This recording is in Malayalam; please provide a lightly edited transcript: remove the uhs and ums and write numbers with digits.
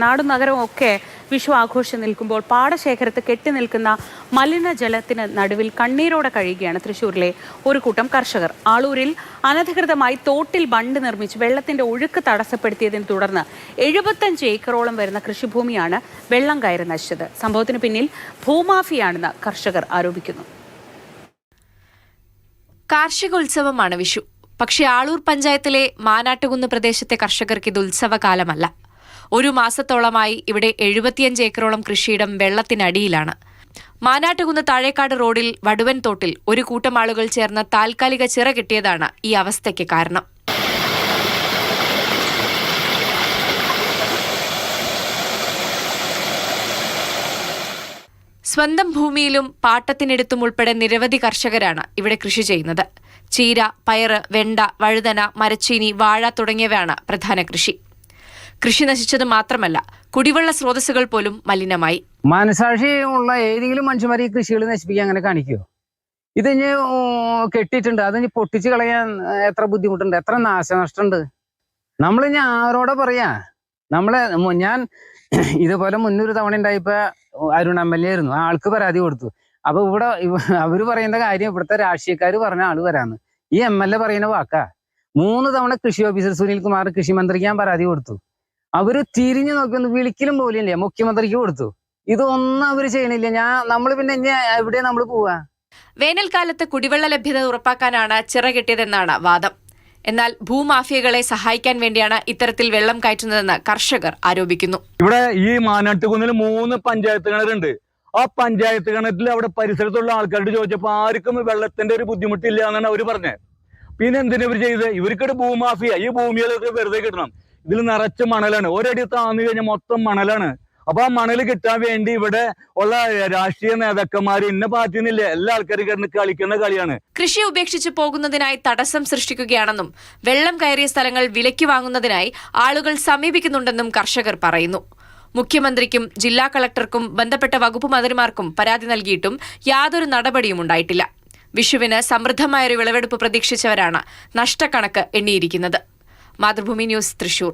നാടും നഗരവും ഒക്കെ വിഷു ആഘോഷം നിൽക്കുമ്പോൾ പാടശേഖരത്ത് കെട്ടിനിൽക്കുന്ന മലിനജലത്തിന് നടുവിൽ കണ്ണീരോടെ കഴിയുകയാണ് തൃശ്ശൂരിലെ ഒരു കൂട്ടം കർഷകർ. ആളൂരിൽ അനധികൃതമായി തോട്ടിൽ ബണ്ട് നിർമ്മിച്ച് വെള്ളത്തിന്റെ ഒഴുക്ക് തടസ്സപ്പെടുത്തിയതിനെ തുടർന്ന് 75 ഏക്കറോളം വരുന്ന കൃഷിഭൂമിയാണ് വെള്ളം കയറി നശിച്ചത്. സംഭവത്തിന് പിന്നിൽ ഭൂമാഫിയാണെന്ന് കർഷകർ ആരോപിക്കുന്നു. കാർഷികോത്സവമാണ് വിഷു. പക്ഷേ ആളൂർ പഞ്ചായത്തിലെ മാനാട്ടുകുന്ന് പ്രദേശത്തെ കർഷകർക്ക് ഇത് ഉത്സവകാലമല്ല. ഒരു മാസത്തോളമായി ഇവിടെ 75 ഏക്കറോളം കൃഷിയിടം വെള്ളത്തിനടിയിലാണ്. മാനാട്ടുകുന്ന് താഴേക്കാട് റോഡിൽ വടുവൻ തോട്ടിൽ ഒരു കൂട്ടം ആളുകൾ ചേർന്ന് താൽക്കാലിക ചിറ കെട്ടിയതാണ് ഈ അവസ്ഥയ്ക്ക് കാരണം. സ്വന്തം ഭൂമിയിലും പാട്ടത്തിനെടുത്തും ഉൾപ്പെടെ നിരവധി കർഷകരാണ് ഇവിടെ കൃഷി ചെയ്യുന്നത്. ചീര, പയറ്, വെണ്ട, വഴുതന, മരച്ചീനി, വാഴ തുടങ്ങിയവയാണ് പ്രധാന കൃഷി. കൃഷി നശിച്ചത് മാത്രമല്ല, കുടിവെള്ള സ്രോതസ്സുകൾ പോലും മലിനമായി. മനസാക്ഷി ഉള്ള ഏതെങ്കിലും മനുഷ്യന്മാർ ഈ കൃഷികൾ നശിപ്പിക്കാൻ അങ്ങനെ കാണിക്കുമോ? ഇതിന് കെട്ടിയിട്ടുണ്ട്, അതിന് പൊട്ടിച്ച് കളയാൻ എത്ര ബുദ്ധിമുട്ടുണ്ട്, എത്ര നാശനഷ്ടമുണ്ട്. നമ്മളിനി ആരോടെ പറയാ? ഞാൻ ഇതുപോലെ മുന്നൊരു തവണ ഉണ്ടായപ്പോ അരുൺ MLA ആയിരുന്നു, ആൾക്ക് പരാതി കൊടുത്തു. അപ്പൊ അവര് പറയുന്ന കാര്യം ഇവിടുത്തെ രാഷ്ട്രീയക്കാര് പറഞ്ഞ ആള് വരാന്ന്. ഈ MLA പറയുന്ന വാക്കാ. 3 തവണ കൃഷി ഓഫീസർ സുനിൽകുമാർ കൃഷി മന്ത്രിക്ക് ഞാൻ പരാതി കൊടുത്തു. അവര് തിരിഞ്ഞു നോക്കിയൊന്ന് വിളിക്കലും പോലില്ലേ, മുഖ്യമന്ത്രിക്ക് കൊടുത്തു. ഇതൊന്നും അവര് ചെയ്യണില്ല. നമ്മള് പിന്നെ എവിടെ നമ്മൾ പോവാ? വേനൽക്കാലത്ത് കുടിവെള്ള ലഭ്യത ഉറപ്പാക്കാനാണ് ചിറ കെട്ടിയതെന്നാണ് വാദം. എന്നാൽ ഭൂമാഫിയകളെ സഹായിക്കാൻ വേണ്ടിയാണ് ഇത്തരത്തിൽ വെള്ളം കയറ്റുന്നതെന്ന് കർഷകർ ആരോപിക്കുന്നു. ഇവിടെ ഈ മാനാട്ടുകുന്നിൽ 3 പഞ്ചായത്ത് കിണറുണ്ട്. ആ പഞ്ചായത്ത് കിണറ്റിൽ അവിടെ പരിസരത്തുള്ള ആൾക്കാരോട് ചോദിച്ചപ്പോൾ ആർക്കും വെള്ളത്തിന്റെ ഒരു ബുദ്ധിമുട്ടില്ല എന്നാണ് അവർ പറഞ്ഞത്. പിന്നെ എന്തിനാ ഇവർ ചെയ്തത്? ഇവർക്കൊരു ഭൂമാഫിയ. ഈ ഭൂമികളൊക്കെ വെറുതെ കിട്ടണം. ഇതിൽ നിറച്ച് മണലാണ്. ഒരടി താന്നു കഴിഞ്ഞാൽ മൊത്തം മണലാണ്. അപ്പൊ ആ മണൽ കിട്ടാൻ വേണ്ടി ഇവിടെ ഉള്ള രാഷ്ട്രീയ നേതാക്കന്മാർ ഇന്ന പാർട്ടിന്നില്ല, എല്ലാ ആൾക്കാരും കിടന്ന് കളിക്കുന്ന കളിയാണ്. കൃഷി ഉപേക്ഷിച്ച് പോകുന്നതിനായി തടസ്സം സൃഷ്ടിക്കുകയാണെന്നും വെള്ളം കയറിയ സ്ഥലങ്ങൾ വിലയ്ക്ക് വാങ്ങുന്നതിനായി ആളുകൾ സമീപിക്കുന്നുണ്ടെന്നും കർഷകർ പറയുന്നു. മുഖ്യമന്ത്രിക്കും ജില്ലാ കളക്ടർക്കും ബന്ധപ്പെട്ട വകുപ്പ് മന്ത്രിമാർക്കും പരാതി നൽകിയിട്ടും യാതൊരു നടപടിയും ഉണ്ടായിട്ടില്ല. വിഷുവിന് സമൃദ്ധമായൊരു വിളവെടുപ്പ് പ്രതീക്ഷിച്ചവരാണ് നഷ്ടക്കണക്ക് എണ്ണിയിരിക്കുന്നത്. മാതൃഭൂമി ന്യൂസ്, തൃശൂർ.